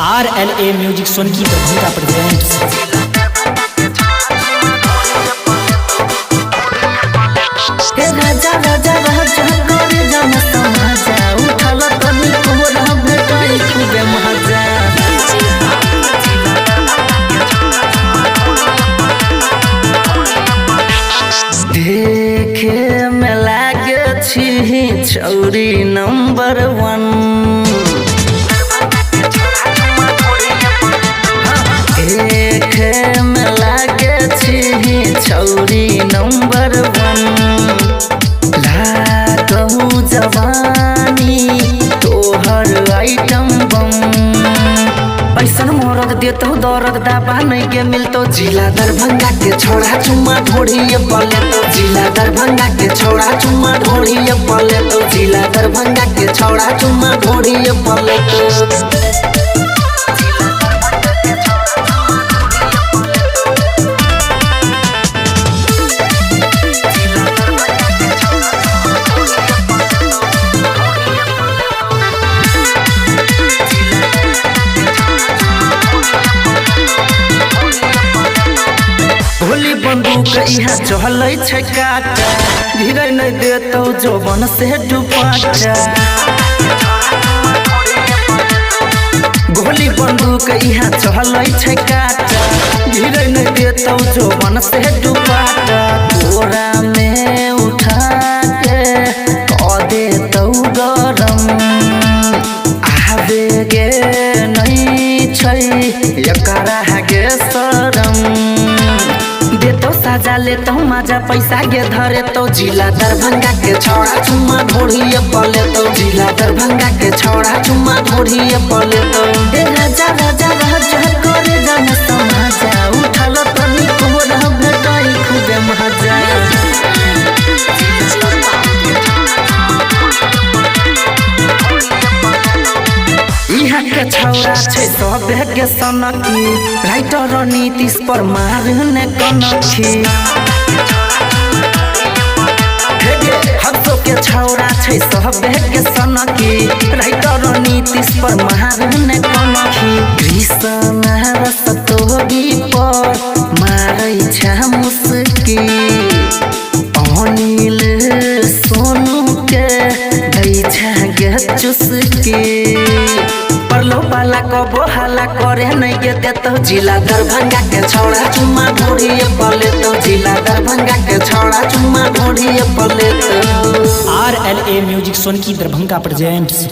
RLA music सोनकी Darbhanga presents. राजा राजा राजा करे जम समाजा उठल तनी कोरा भेटई खूबे मजा देखे में लागे छी छौरी नंबर 1 देखे में लागे छी छौरी नंबर 1 लागहु जवानी तोहर आइटम बम ऐसन मोरद देतो दर्द दाबा नहीं के मिलतो जिला दरभंगा के छोड़ा चुम्मा ढोड़िए पलेतो जिला दरभंगा के छोड़ा चुम्मा ढोड़िए पलेतो जिला दरभंगा के छोड़ा चुम्मा ढोड़िए पलेतो गोली बंदूक यहाँ चलै छै काटा गिरै नहीं देतौ जोबन से डुबाटा गोली बंदूक यहाँ चलै छै काटा गिरै नहीं देतौ जोबन से डुबाटा तोरा में उठा के कह देतौ गरम आबे गे नहीं छै एकरा गे शरम देतो साजा लेतो मजा पैसा गे धरे तो जिला दरभंगा के छोड़ा चुम्मा ढोड़िए पलेतो जिला दरभंगा के छोड़ा चुम्मा ढोड़िए पलेतो राजा राजा राजा करे जम समाजा उठल तनी कोरा भेटई खूबे मजा यहाँ के छौड़ा छै सबे के सनकी राइटर नीतीश पर मारने कनखी हफ्सो के छौड़ा छै सबे के सनकी राइटर नीतीश पर मारने कनखी कृष्ण रस्तोगी पर मारै छै मुस्की अनिल सोनू के दै छै गे चुस्की परलो बाला कबो हाला करे नहीं के देतो जिला दरभंगा के छोड़ा चुम्मा ढोड़िए पलेतो जिला दरभंगा के छोड़ा चुम्मा ढोड़िए पलेतो RLA म्यूजिक सोनकी दरभंगा प्रेजेंट्स।